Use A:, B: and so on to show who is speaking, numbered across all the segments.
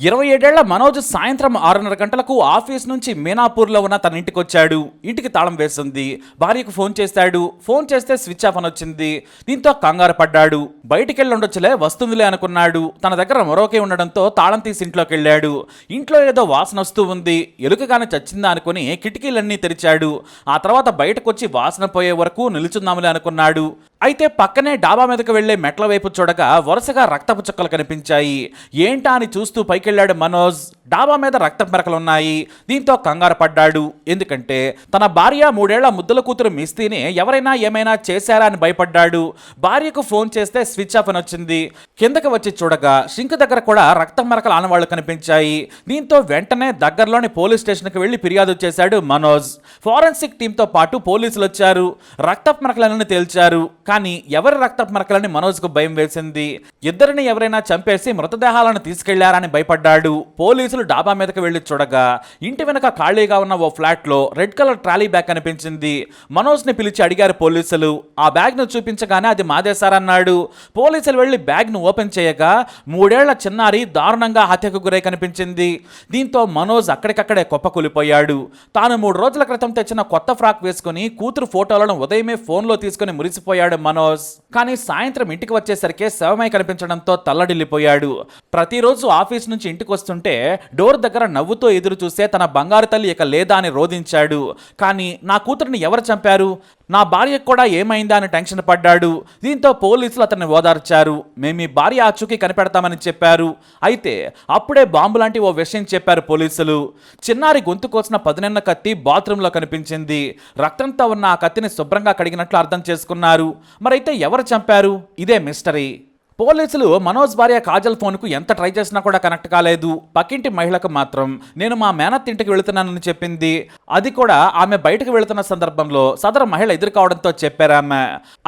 A: 27 ఏళ్ల మనోజ్ సాయంత్రం 6:30 గంటలకు ఆఫీస్ నుంచి మీనాపూర్లో ఉన్న తన ఇంటికి వచ్చాడు. ఇంటికి తాళం వేసింది. భార్యకు ఫోన్ చేశాడు. ఫోన్ చేస్తే స్విచ్ ఆఫ్ అని వచ్చింది. దీంతో కంగారు పడ్డాడు. బయటికెళ్ళి ఉండొచ్చులే, వస్తుందిలే అనుకున్నాడు. తన దగ్గర మరొకే ఉండడంతో తాళం తీసి ఇంట్లోకి వెళ్ళాడు. ఇంట్లో ఏదో వాసన వస్తూ ఉంది. ఎలుకగానే చచ్చిందా అనుకుని కిటికీలన్నీ తెరిచాడు. ఆ తర్వాత బయటకు వచ్చి వాసన పోయే వరకు నిలుచుందాములే అనుకున్నాడు. అయితే పక్కనే డాబా మీదకు వెళ్లే మెట్ల వైపు చూడగా వరుసగా రక్తపు చుక్కలు కనిపించాయి. ఏంటా అని చూస్తూ పైకెళ్లాడు మనోజ్. డాబా మీద రక్తపు మరకలున్నాయి. దీంతో కంగారు పడ్డాడు. ఎందుకంటే తన భార్య 3 ఏళ్ల ముద్దుల కూతురు మిస్తీని ఎవరైనా ఏమైనా చేశారా అని భయపడ్డాడు. భార్యకు ఫోన్ చేస్తే స్విచ్ ఆఫ్ అని వచ్చింది. కిందకి వచ్చి చూడగా షింక్ దగ్గర కూడా రక్తం మరకలు ఆనవాళ్లు కనిపించాయి. దీంతో వెంటనే దగ్గరలోని పోలీస్ స్టేషన్కి వెళ్లి ఫిర్యాదు చేశాడు మనోజ్. ఫోరెన్సిక్ టీంతో పాటు పోలీసులు వచ్చారు. రక్తపు మరకలను తేల్చారు. కానీ ఎవరి రక్తపు మరకలని మనోజ్కు భయం వేసింది. ఇద్దరిని ఎవరైనా చంపేసి మృతదేహాలను తీసుకెళ్లారని భయపడ్డాడు. పోలీసులు డాబా మీదకి వెళ్లి చూడగా ఇంటి వెనక ఖాళీగా ఉన్న ఓ ఫ్లాట్ లో రెడ్ కలర్ ట్రాలీ బ్యాగ్ కనిపించింది. మనోజ్ ని పిలిచి అడిగారు పోలీసులు. ఆ బ్యాగ్ ను చూపించగానే అది మాదే సార్ అన్నాడు. పోలీసులు వెళ్లి బ్యాగ్ ను ఓపెన్ చేయగా 3 ఏళ్ల చిన్నారి దారుణంగా హత్యకు గురై కనిపించింది. దీంతో మనోజ్ అక్కడికక్కడే కుప్పకూలిపోయాడు. తాను 3 రోజుల క్రితం తెచ్చిన కొత్త ఫ్రాక్ వేసుకుని కూతురు ఫోటోలను ఉదయమే ఫోన్లో తీసుకుని మురిసిపోయాడు మనోజ్. కానీ సాయంత్రం ఇంటికి వచ్చేసరికి శవమై కనిపించడంతో తల్లడిల్లిపోయాడు. ప్రతిరోజు ఆఫీస్ నుంచి ఇంటికి వస్తుంటే డోర్ దగ్గర నవ్వుతో ఎదురు చూసే తన బంగారు తల్లి ఇక లేదా అని రోధించాడు. కానీ నా కూతురిని ఎవరు చంపారు, నా భార్యకు కూడా ఏమైందా అని టెన్షన్ పడ్డాడు. దీంతో పోలీసులు అతన్ని ఓదార్చారు. మేము మీ భార్య ఆచూకీ కనిపెడతామని చెప్పారు. అయితే అప్పుడే బాంబు లాంటి ఓ విషయం చెప్పారు పోలీసులు. చిన్నారి గొంతు కోసిన పదునెన్న కత్తి బాత్రూంలో కనిపించింది. రక్తంతో ఉన్న ఆ కత్తిని శుభ్రంగా కడిగినట్లు అర్థం చేసుకున్నారు. మరైతే ఎవరు చంపారు? ఇదే మిస్టరీ. పోలీసులు మనోజ్ భార్య కాజల్ ఫోన్కు ఎంత ట్రై చేసినా కూడా కనెక్ట్ కాలేదు. పక్కింటి మహిళకు మాత్రం నేను మా మేనత్ ఇంటికి వెళుతున్నానని చెప్పింది. అది కూడా ఆమె బయటకు వెళుతున్న సందర్భంలో సదరు మహిళ ఎదురు కావడంతో చెప్పారామె.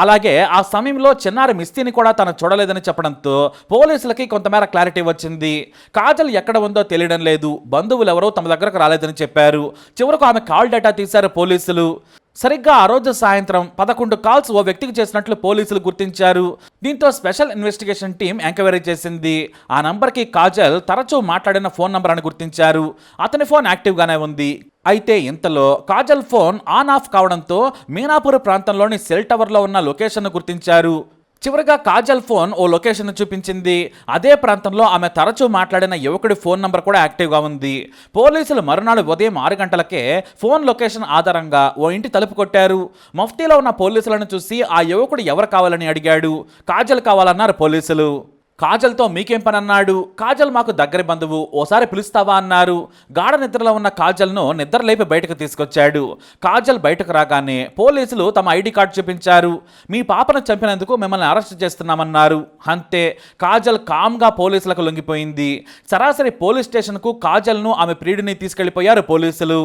A: అలాగే ఆ సమయంలో చిన్నారి మిస్తీని కూడా తను చూడలేదని చెప్పడంతో పోలీసులకి కొంతమేర క్లారిటీ వచ్చింది. కాజల్ ఎక్కడ ఉందో తెలియడం లేదు. బంధువులు ఎవరో తమ దగ్గరకు రాలేదని చెప్పారు. చివరకు ఆమె కాల్ డేటా తీశారు పోలీసులు. సరిగ్గా ఆ రోజు సాయంత్రం 11 కాల్స్ ఓ వ్యక్తికి చేసినట్లు పోలీసులు గుర్తించారు. దీంతో స్పెషల్ ఇన్వెస్టిగేషన్ టీం ఎంక్వైరీ చేసింది. ఆ నంబర్కి కాజల్ తరచూ మాట్లాడిన ఫోన్ నంబర్ అని గుర్తించారు. అతని ఫోన్ యాక్టివ్గానే ఉంది. అయితే ఇంతలో కాజల్ ఫోన్ ఆన్ ఆఫ్ కావడంతో మీనాపూర్ ప్రాంతంలోని సెల్ టవర్లో ఉన్న లొకేషన్ను గుర్తించారు. చివరిగా కాజల్ ఫోన్ ఓ లొకేషన్ చూపించింది. అదే ప్రాంతంలో ఆమె తరచూ మాట్లాడిన యువకుడి ఫోన్ నంబర్ కూడా యాక్టివ్గా ఉంది. పోలీసులు మరునాడు ఉదయం 6 గంటలకే ఫోన్ లొకేషన్ ఆధారంగా ఓ ఇంటి తలుపు కొట్టారు. మఫ్తీలో ఉన్న పోలీసులను చూసి ఆ యువకుడు ఎవరు కావాలని అడిగాడు. కాజల్ కావాలన్నారు పోలీసులు. కాజల్తో మీకేం పని అన్నాడు. కాజల్ మాకు దగ్గర బంధువు, ఓసారి పిలుస్తావా అన్నారు. గాఢ నిద్రలో ఉన్న కాజల్ను నిద్రలేపి బయటకు తీసుకొచ్చాడు. కాజల్ బయటకు రాగానే పోలీసులు తమ ఐడి కార్డు చూపించారు. మీ పాపను చంపినందుకు మిమ్మల్ని అరెస్ట్ చేస్తున్నామన్నారు. అంతే, కాజల్ కామ్గా పోలీసులకు లొంగిపోయింది. సరాసరి పోలీస్ స్టేషన్కు కాజల్ను ఆమె ప్రియుడిని తీసుకెళ్లిపోయారు పోలీసులు.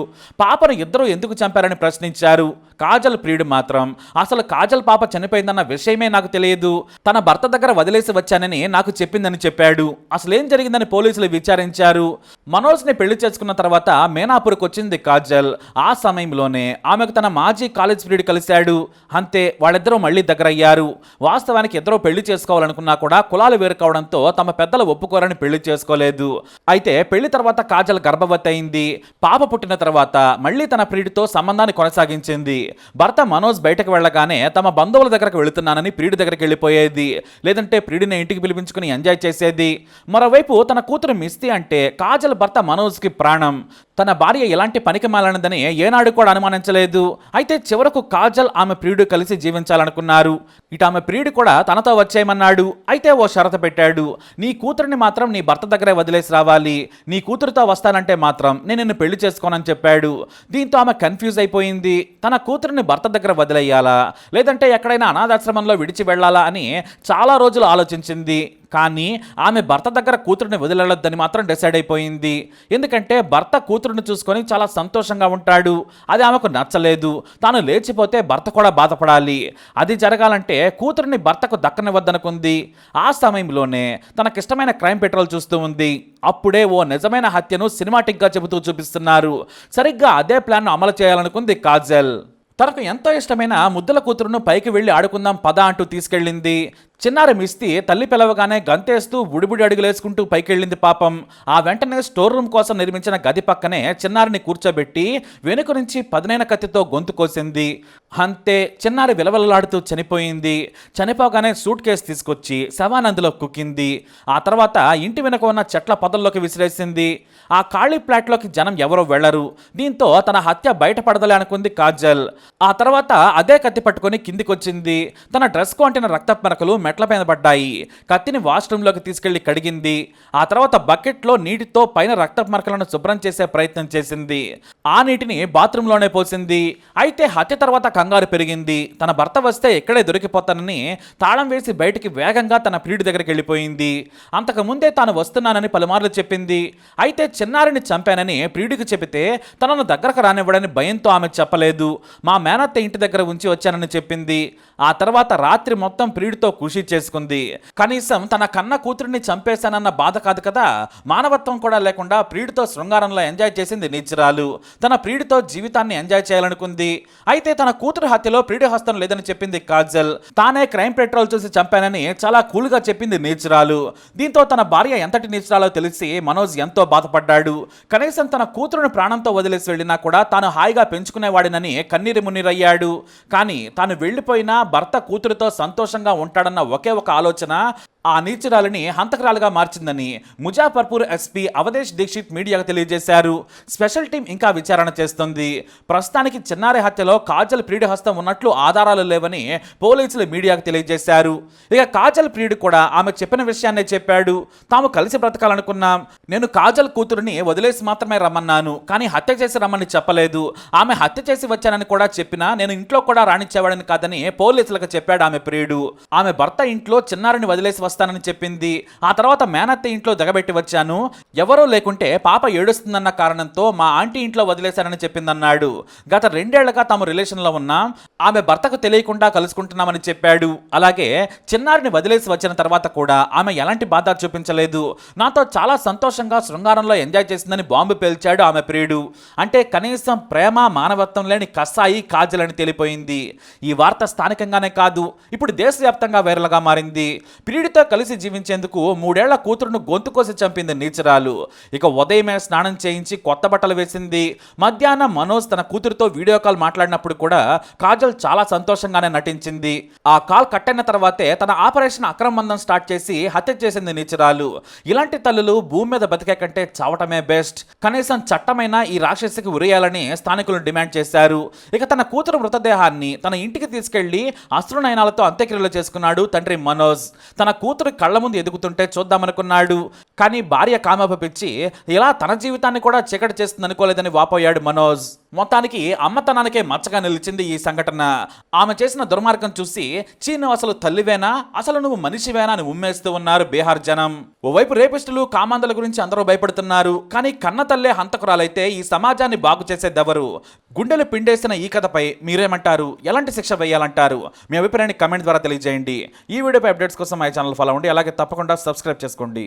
A: పాపను ఇద్దరు ఎందుకు చంపారని ప్రశ్నించారు. కాజల్ ప్రియుడు మాత్రం అసలు కాజల్ పాప చనిపోయిందన్న విషయమే నాకు తెలియదు, తన భర్త దగ్గర వదిలేసి వచ్చానని నాకు చెప్పిందని చెప్పాడు. అసలేం జరిగిందని పోలీసులు విచారించారు. మనోజ్ని పెళ్లి చేసుకున్న తర్వాత మీనాపూర్కి వచ్చింది కాజల్. ఆ సమయంలోనే ఆమెకు తన మాజీ కాలేజ్ ప్రియుడు కలిశాడు. అంతే, వాళ్ళిద్దరూ మళ్ళీ దగ్గరయ్యారు. వాస్తవానికి ఇద్దరూ పెళ్లి చేసుకోవాలనుకున్నా కూడా కులాలు వేరు కావడంతో తమ పెద్దలు ఒప్పుకోరని పెళ్లి చేసుకోలేదు. అయితే పెళ్లి తర్వాత కాజల్ గర్భవతి అయింది. పాప పుట్టిన తర్వాత మళ్ళీ తన ప్రియుడితో సంబంధాన్ని కొనసాగించింది. భర్త మనోజ్ బయటకు వెళ్ళగానే తమ బంధువుల దగ్గరకు వెళుతున్నానని ప్రియుడి దగ్గరికి వెళ్ళిపోయేది. లేదంటే ప్రియుడిని ఇంటికి పిలిపించుకుని ఎంజాయ్ చేసేది. మరోవైపు తన కూతురు మిస్తీ అంటే కాజల్ భర్త మనోజ్కి ప్రాణం. తన భార్య ఎలాంటి పనికి మాలనదని ఏనాడు కూడా అనుమానించలేదు. అయితే చివరకు కాజల్ ఆమె ప్రియుడు కలిసి జీవించాలనుకున్నారు. ఇటు ఆమె ప్రియుడు కూడా తనతో వచ్చేయమన్నాడు. అయితే ఓ షరతు పెట్టాడు. నీ కూతురిని మాత్రం నీ భర్త దగ్గరే వదిలేసి రావాలి. నీ కూతురుతో వస్తానంటే మాత్రం నేను నిన్ను పెళ్లి చేసుకోనని చెప్పాడు. దీంతో ఆమె కన్ఫ్యూజ్ అయిపోయింది. తన కూతురిని భర్త దగ్గర వదిలేయాలా, లేదంటే ఎక్కడైనా అనాథాశ్రమంలో విడిచి వెళ్లాలా అని చాలా రోజులు ఆలోచించింది. కానీ ఆమె భర్త దగ్గర కూతురిని వదిలేయొద్దని మాత్రం డిసైడ్ అయిపోయింది. ఎందుకంటే భర్త కూతురుని చూసుకొని చాలా సంతోషంగా ఉంటాడు. అది ఆమెకు నచ్చలేదు. తాను లేచిపోతే భర్త కూడా బాధపడాలి. అది జరగాలంటే కూతురిని భర్తకు దక్కనివ్వద్దనుకుంది. ఆ సమయంలోనే తనకిష్టమైన క్రైమ్ పెట్రోల్ చూస్తూ ఉంది. అప్పుడే ఓ నిజమైన హత్యను సినిమాటిక్గా చెబుతూ చూపిస్తున్నారు. సరిగ్గా అదే ప్లాన్ను అమలు చేయాలనుకుంది కాజల్. తనకు ఎంతో ఇష్టమైన ముద్దుల కూతురును పైకి వెళ్లి ఆడుకుందాం పద అంటూ తీసుకెళ్ళింది. చిన్నారి మిస్తి తల్లి పిలవగానే గంతేస్తూ బుడిబుడి అడుగులేసుకుంటూ పైకెళ్ళింది పాపం. ఆ వెంటనే స్టోర్ రూమ్ కోసం నిర్మించిన గది పక్కనే చిన్నారిని కూర్చోబెట్టి వెనుక నుంచి పదునైన కత్తితో గొంతు కోసింది. అంతే, చిన్నారి విలవలలాడుతూ చనిపోయింది. చనిపోగానే సూట్ కేసు తీసుకొచ్చి శవానందులో కుక్కింది. ఆ తర్వాత ఇంటి వెనుక ఉన్న చెట్ల పొదల్లోకి విసిరేసింది. ఆ ఖాళీ ఫ్లాట్లోకి జనం ఎవరో వెళ్లరు. దీంతో తన హత్య బయటపడదలే అనుకుంది కాజల్. ఆ తర్వాత అదే కత్తి పట్టుకొని కిందికొచ్చింది. తన డ్రెస్కు అంటిన రక్తపు మరకలు మెట్ల మీద పడ్డాయి. కత్తిని వాష్రూమ్లోకి తీసుకెళ్లి కడిగింది. ఆ తర్వాత బకెట్లో నీటితో పైన రక్తపు మరకలను శుభ్రం చేసే ప్రయత్నం చేసింది. ఆ నీటిని బాత్రూంలోనే పోసింది. అయితే హత్య తర్వాత కంగారు పెరిగింది. తన భర్త వస్తే ఇక్కడే దొరికిపోతానని తాళం వేసి బయటికి వేగంగా తన ప్రియుడి దగ్గరికి వెళ్ళిపోయింది. అంతకు ముందే తాను వస్తున్నానని పలుమార్లు చెప్పింది. అయితే చిన్నారిని చంపానని ప్రియుడికి చెబితే తనను దగ్గరకు రానివ్వడని భయంతో ఆమె చెప్పలేదు. మా మేనత్త ఇంటి దగ్గర ఉంచి వచ్చానని చెప్పింది. ఆ తర్వాత రాత్రి మొత్తం ప్రియుడితో ఖుషి చేసుకుంది. కనీసం తన కన్న కూతురిని చంపేశానన్న బాధ కాదు కదా, మానవత్వం కూడా లేకుండా ప్రియుడితో శృంగారంలో ఎంజాయ్ చేసింది నీచురాలు. తన ప్రియుడితో జీవితాన్ని ఎంజాయ్ చేయాలనుకుంది. అయితే తన కూతురు హత్యలో ప్రియుడి హస్తం లేదని చెప్పింది కాజల్. తానే క్రైమ్ పెట్రోల్ చూసి చంపానని చాలా కూల్గా చెప్పింది నీచురాలు. దీంతో తన భార్య ఎంతటి నీచురాలో తెలిసి మనోజ్ ఎంతో బాధపడ్డాడు. కనీసం తన కూతురును ప్రాణంతో వదిలేసి వెళ్ళినా కూడా తాను హాయిగా పెంచుకునేవాడినని కన్నీరు మున్నీరయ్యాడు. కానీ తాను వెళ్లిపోయినా భర్త కూతురుతో సంతోషంగా ఉంటాడన్న ఒకే ఒక ఆలోచన ఆ నీచురాలిని హంతకురాలుగా మార్చిందని ముజాఫర్పూర్ ఎస్పీ అవధేష్ దీక్షిత్ మీడియాకు తెలియజేశారు. స్పెషల్ టీం ఇంకా విచారణ చేస్తుంది. ప్రస్తుతానికి చిన్నారి హత్యలో కాజల్ ప్రియుడి హస్తం ఉన్నట్లు ఆధారాలు లేవని పోలీసులు మీడియాకు తెలియజేశారు. ఇక కాజల్ ప్రియుడు కూడా ఆమె చెప్పిన విషయాన్నే చెప్పాడు. తాము కలిసి బ్రతకాలనుకున్నాం. నేను కాజల్ కూతురుని వదిలేసి మాత్రమే రమ్మన్నాను, కానీ హత్య చేసి రమ్మని చెప్పలేదు. ఆమె హత్య చేసి వచ్చానని కూడా చెప్పినా నేను ఇంట్లో కూడా రాణించేవాడని కాదని పోలీసులకు చెప్పాడు ఆమె ప్రియుడు. ఆమె భర్త ఇంట్లో చిన్నారిని వదిలేసి వస్తానని చెప్పింది. ఆ తర్వాత మేనత్త ఇంట్లో దిగబెట్టి వచ్చాను. ఎవరో లేకుంటే పాప ఏడుస్తుందన్న కారణంతో మా ఆంటీ ఇంట్లో వదిలేశానని చెప్పిందన్నాడు. గత 2 ఏళ్లుగా తాము రిలేషన్లో ఉన్నాం. ఆమె భర్తకు తెలియకుండా కలుసుకుంటున్నామని చెప్పాడు. అలాగే చిన్నారిని వదిలేసి వచ్చిన తర్వాత కూడా ఆమె ఎలాంటి బాధ చూపించలేదు. నాతో చాలా సంతోషంగా శృంగారంలో ఎంజాయ్ చేసిందని బాంబు పేల్చాడు ఆమె ప్రియుడు. అంటే కనీసం ప్రేమ మానవత్వం లేని కసాయి కాజల్ అని తెలిపోయింది. ఈ వార్త స్థానికంగానే కాదు, ఇప్పుడు దేశవ్యాప్తంగా వైరల్గా మారింది. ప్రియుడితో కలిసి జీవించేందుకు 3 ఏళ్ల కూతురును గొంతు కోసి చంపింది నీచురాలు. ఇక ఉదయమే స్నానం చేయించి కొత్త బట్టలు వేసింది. మధ్యాహ్నం మనోజ్ తన కూతురుతో వీడియో కాల్ మాట్లాడినప్పుడు కూడా కాజల్ చాలా సంతోషంగానే నటించింది. ఆ కాల్ కట్ అయిన తర్వాతే తన ఆపరేషన్ అక్రమ బంధం స్టార్ట్ చేసి హత్య చేసింది నీచురాలు. ఇలాంటి తల్లులు భూమి మీద బతికే కంటే చావటమే బెస్ట్. కనీసం చట్టమైన ఈ రాక్షసికి ఉరేయాలని స్థానికులు డిమాండ్ చేశారు. ఇక తన కూతురు మృతదేహాన్ని తన ఇంటికి తీసుకెళ్లి అశ్రునయనాలతో అంత్యక్రియలు చేసుకున్నాడు తండ్రి మనోజ్. తన కూతురు కళ్ళ ముందు ఎదుగుతుంటే చూద్దామనుకున్నాడు. కానీ భార్య కామపిచ్చి ఇలా తన జీవితాన్ని కూడా చీకటి చేస్తుంది అనుకోలేదని వాపోయాడు మనోజ్. మొత్తానికి అమ్మతనానికే మచ్చగా నిలిచింది ఈ సంఘటన. ఆమె చేసిన దుర్మార్గం చూసి చీను అసలు తల్లివేనా, అసలు నువ్వు మనిషివేనా అని ఉమ్మేస్తూ ఉన్నారు బీహార్ జనం. ఓవైపు రేపిస్టులు కామాంధల గురించి అందరూ భయపడుతున్నారు. కానీ కన్న తల్లే హంతకురాలైతే ఈ సమాజాన్ని బాగు చేసేదెవరు? గుండెలు పిండేసిన ఈ కథపై మీరేమంటారు? ఎలాంటి శిక్ష వేయాలంటారు? మీ అభిప్రాయాన్ని కమెంట్ ద్వారా తెలియజేయండి. ఈ వీడియోపై అప్డేట్స్ కోసం మా ఛానల్ ఫాలో అవ్వండి. అలాగే తప్పకుండా సబ్స్క్రైబ్ చేసుకోండి.